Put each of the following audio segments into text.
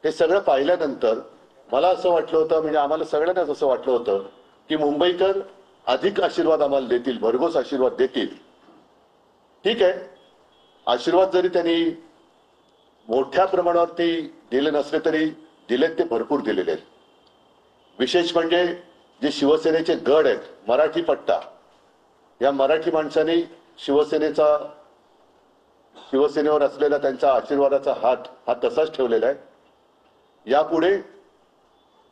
हे सगळं पाहिल्यानंतर मला असं वाटलं होतं, म्हणजे आम्हाला सगळ्यांनाच असं वाटलं होतं की मुंबईकर अधिक आशीर्वाद आम्हाला देतील, भरघोस आशीर्वाद देतील. ठीक आहे, आशीर्वाद जरी त्यांनी मोठ्या प्रमाणावरती दिले नसले तरी दिलेत ते भरपूर दिलेले आहेत. विशेष म्हणजे जे शिवसेनेचे गड आहेत, मराठी पट्टा, या मराठी माणसांनी शिवसेनेवर असलेला त्यांचा आशीर्वादाचा हात हा तसाच ठेवलेला आहे. यापुढे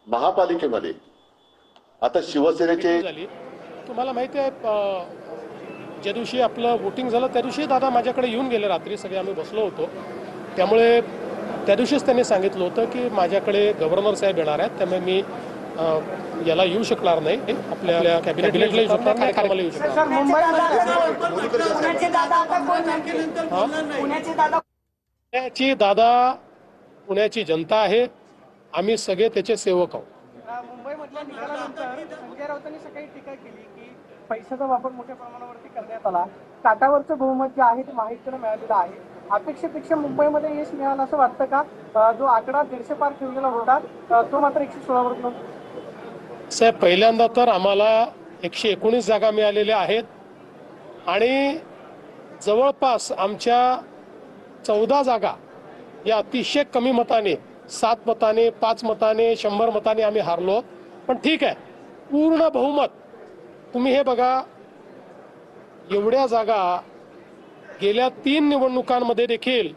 महापालिकेमध्ये आता शिवसेनेचे तुम्हाला माहिती आहे, ज्या दिवशी आपलं वोटिंग झालं त्या दिवशी दादा माझ्याकडे येऊन गेले, रात्री सगळे आम्ही बसलो होतो. त्यामुळे त्या दिवशीच त्यांनी सांगितलं होतं की माझ्याकडे गव्हर्नर साहेब येणार आहेत, त्यामुळे मी याला येऊ शकणार नाही, आपल्या कॅबिनेटला येऊ शकणार नाही, कार्यक्रमाला येऊ शकणार. पुण्याची दादा पुण्याची जनता आहे, आम्ही सगळे त्याचे सेवक आहोत. मुंबईमधल्या निकालानंतर संजय राऊतांनी सकाळी टीका केली की पैशाचा वापर मोठ्या प्रमाणावरती करण्यात आला. काटावरचं बहुमत जे आहे ते महायुतीला मिळालेलं आहे. अपेक्षेपेक्षा मुंबईमध्ये यश मिळालं असं वाटतं का? जो आकडा 150 पार ठेवलेला होता तो मात्र 116 वर. साहेब, पहिल्यांदा तर आम्हाला 119 जागा मिळालेल्या आहेत आणि जवळपास आमच्या 14 जागा या अतिशय कमी मताने, 7 मताने, 5 मताने, 100 मताने आम्ही हारलो. पण ठीक आहे, पूर्ण बहुमत. तुम्ही हे बघा, एवढ्या जागा गेल्या 3 निवडणुकांमध्ये देखील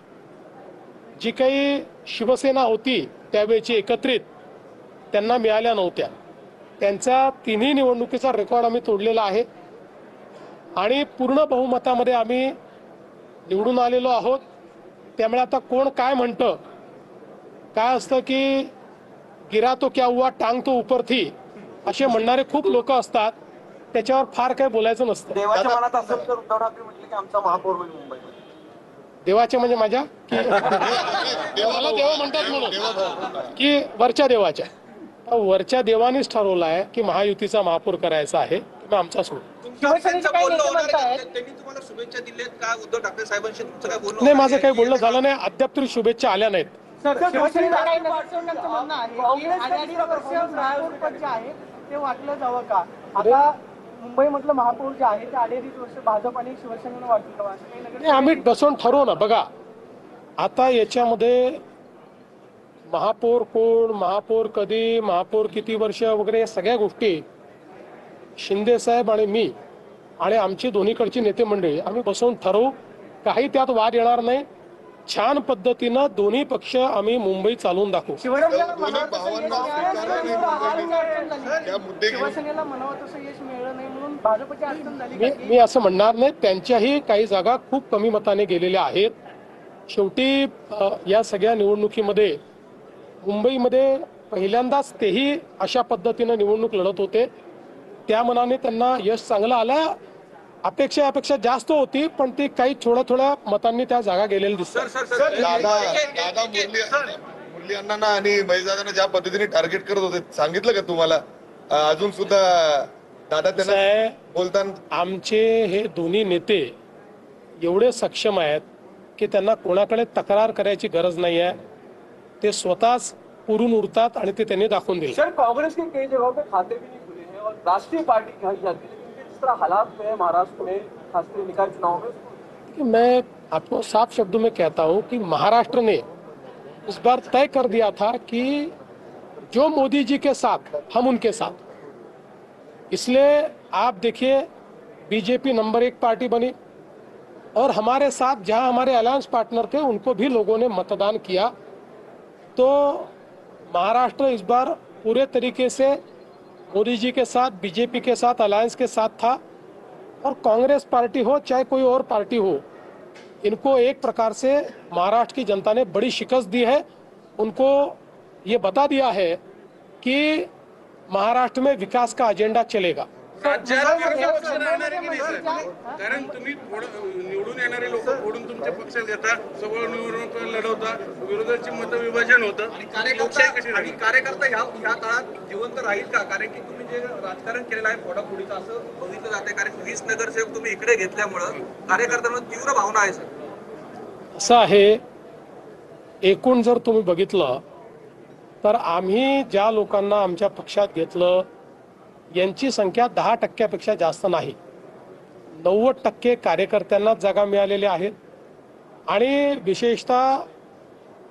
जी काही शिवसेना होती त्यावेळेची एकत्रित, त्यांना मिळाल्या नव्हत्या. त्यांचा 3ही निवडणुकीचा रेकॉर्ड आम्ही तोडलेला आहे आणि पूर्ण बहुमतामध्ये आम्ही निवडून आलेलो आहोत. त्यामुळे आता कोण काय म्हणतं, काय असतं की गिरा तो क्या हुआ, टांग तो ऊपर थी, असे म्हणणारे खूप लोक असतात. त्याच्यावर फार काही बोलायचं नसतं. देवाच्या मनात असेल तर उद्धव ठाकरे म्हटले की आमचा महापौर होईल मुंबईमध्ये. देवाचे म्हणजे माझ्या की देवाला देव म्हणतात म्हणून की वरच्या देवाच्या? वरच्या देवानेच ठरवलं आहे की महायुतीचा महापौर करायचा आहे, मग आमचा सोड. त्यांनी तुम्हाला शुभेच्छा दिल्यात का उद्धव ठाकरे साहेबांशी तुमचं काय बोलणं? नाही, माझं काही बोलणं झालं नाही, अद्याप तरी शुभेच्छा आल्या नाहीत. ते वाटलं जावं का? आता मुंबईमधलं महापौर जे आहे ते 2.5 वर्ष भाजप आणि शिवसेनेनं वाटलं. आम्ही बसून ठरवू ना. बघा, आता याच्यामध्ये महापौर कोण, महापौर कधी, महापौर किती वर्ष वगैरे या सगळ्या गोष्टी शिंदे साहेब आणि मी आणि आमची दोन्हीकडची नेते मंडळी आम्ही बसून ठरवू. काही त्यात वाद येणार नाही. छान पद्धतीनं दोन्ही पक्ष आम्ही मुंबई चालवून दाखवू. शिवसेनेला म्हणावं तसं यश मिळलं नाही म्हणून भाजपची अडचण झाली. मी असं म्हणणार नाही. त्यांच्याही काही जागा खूप कमी मताने गेलेल्या आहेत. शेवटी या सगळ्या निवडणुकीमध्ये मुंबईमध्ये पहिल्यांदाच तेही अशा पद्धतीनं निवडणूक लढत होते. त्या मनाने त्यांना यश चांगलं आलं. अपेक्षा जास्त होती, पण ती काही थोड्या मतांनी त्या जागा गेलेल्या दिसतात. दादा मुरली अण्णांना आणि महेशदादांना ज्या पद्धतीने टार्गेट करत होते, सांगितलं का तुम्हाला? अजून सुद्धा दादा त्यांना बोलताना आमचे हे दोन्ही नेते एवढे सक्षम आहेत की त्यांना कोणाकडे तक्रार करायची गरज नाही आहे. ते स्वतःच पुरून उडतात आणि ते त्यांनी दाखवून दिले. सर, कांग्रेस के कई जगहों पे खाते भी नहीं खुले हैं और राष्ट्रीय पार्टी कही जाती है, लेकिन जिस तरह हालात में महाराष्ट्र में खासकर निकाय चुनाव में, मैं आपको साफ शब्दों में कहता हूं कि महाराष्ट्र ने इस बार तय कर दिया था कि जो मोदी जी के साथ हम उनके साथ. इसलिए आप देखिए, बीजेपी नंबर 1 पार्टी बनी और हमारे साथ जहां हमारे अलायंस पार्टनर थे उनको भी लोगों ने मतदान किया. तो महाराष्ट्र इस बार पूरे तरीके से मोदी जी के साथ, बीजेपी के साथ, अलायंस के साथ था. और कांग्रेस पार्टी हो चाहे कोई और पार्टी हो, इनको एक प्रकार से महाराष्ट्र की जनता ने बड़ी शिकस्त दी है. उनको ये बता दिया है कि महाराष्ट्र में विकास का एजेंडा चलेगा. कारण तुम्ही निवडून येणारे लोक फोडून तुमच्या पक्षात येतात, सगळं निवडणूक लढवता, विरोधाचे मतविभाजन होतं आणि कार्यकर्ता ह्या काळात जिवंत राहील का? कारण की तुम्ही जे राजकारण केलेलं आहे फोडाफोडीचं असं बघितलं जाते. कारण 20 नगरसेवक तुम्ही इकडे घेतल्यामुळं कार्यकर्त्यांमध्ये तीव्र भावना आहे. सर, असं आहे, एकूण जर तुम्ही बघितलं तर आम्ही ज्या लोकांना आमच्या पक्षात घेतलं यांची संख्या 10% जास्त नाही. 90% कार्यकर्त्यांनाच जागा मिळालेल्या आहेत. आणि विशेषतः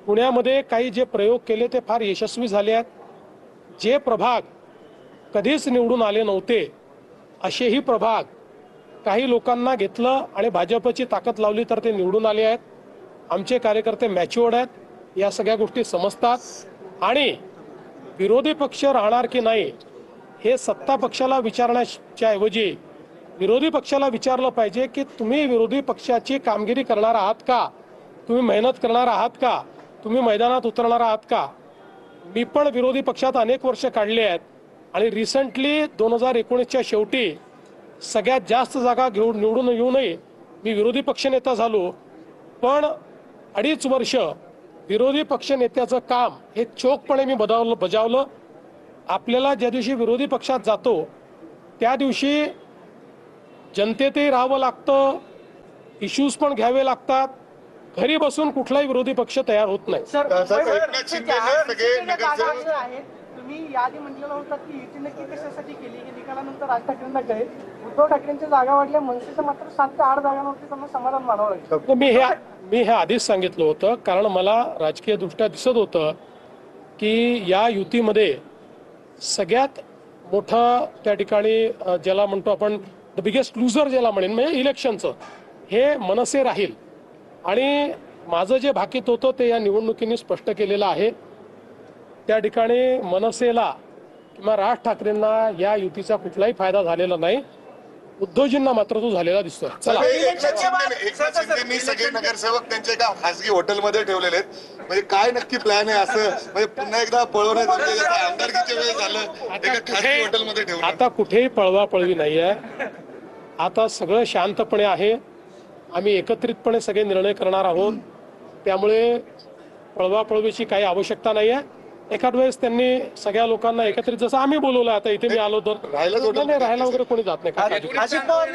पुण्यामध्ये काही जे प्रयोग केले ते फार यशस्वी झाले आहेत. जे प्रभाग कधीच निवडून आले नव्हते असेही प्रभाग काही लोकांना घेतलं आणि भाजपची ताकद लावली तर ते निवडून आले आहेत. आमचे कार्यकर्ते मॅच्युअर्ड आहेत, या सगळ्या गोष्टी समजतात. आणि विरोधी पक्ष राहणार की नाही हे सत्ता पक्षाला विचारण्याच्या ऐवजी विरोधी पक्षाला विचारलं पाहिजे की तुम्ही विरोधी पक्षाची कामगिरी करणार आहात का, तुम्ही मेहनत करणार आहात का, तुम्ही मैदानात उतरणार आहात का. मी पण विरोधी पक्षात अनेक वर्ष काढली आहेत आणि रिसेंटली 2019च्या शेवटी सगळ्यात जास्त जागा घेऊन निवडून येऊनही मी विरोधी पक्षनेता झालो. पण 2.5 वर्ष विरोधी पक्षनेत्याचं काम हे चोखपणे मी बजावलं. आपल्याला ज्या दिवशी विरोधी पक्षात जातो त्या दिवशी जनतेतही राहावं लागतं, इश्यूज पण घ्यावे लागतात. घरी बसून कुठलाही विरोधी पक्ष तयार होत नाही. सर, एकनाथ शिंदेने सगळे नगरसेवक आहेत. तुम्ही यादी म्हटलेलं होतं की युती नक्की कशासाठी केली हे निकालानंतर राज ठाकरेंना कळेल. उद्धव ठाकरेंच्या जागा वाढल्या, मनसेचं मात्र 7 ते 8 जागांवरती त्यांना समाधान मानावं लागेल. तर मी हे आधीच सांगितलं होतं, कारण मला राजकीय दृष्ट्या दिसत होतं की या युतीमध्ये सगळ्यात मोठं त्या ठिकाणी ज्याला म्हणतो आपण द बिगेस्ट लुझर ज्याला म्हणेन म्हणजे इलेक्शनचं हे मनसे राहील. आणि माझं जे भाकीत होतं ते या निवडणुकीने स्पष्ट केलेलं आहे. त्या ठिकाणी मनसेला किंवा राज ठाकरेंना या युतीचा कुठलाही फायदा झालेला नाही. उद्धवजींना मात्र तो झालेला दिसतोय. चला, एकनाथ शिंदेनी सगळे नगरसेवक त्यांच्या एका खासगी हॉटेलमध्ये ठेवलेले आहेत. म्हणजे काय नक्की प्लॅन आहे असं, म्हणजे पुन्हा एकदा पळवण्याचं म्हणजे जसं आमदारकीच्या वेळेस झालं एका खासगी हॉटेलमध्ये ठेवलं. आता कुठेही पळवापळवी नाही आहे. आता सगळं शांतपणे आहे. आम्ही एकत्रितपणे सगळे निर्णय करणार आहोत. त्यामुळे पळवापळवीची काही आवश्यकता नाही आहे. एखाद वेळेस त्यांनी सगळ्या लोकांना एकत्रित जसं आम्ही बोलवलं आता इथे मी आलो तर राहायला राहायला वगैरे कोणी जात नाही. अजित पवार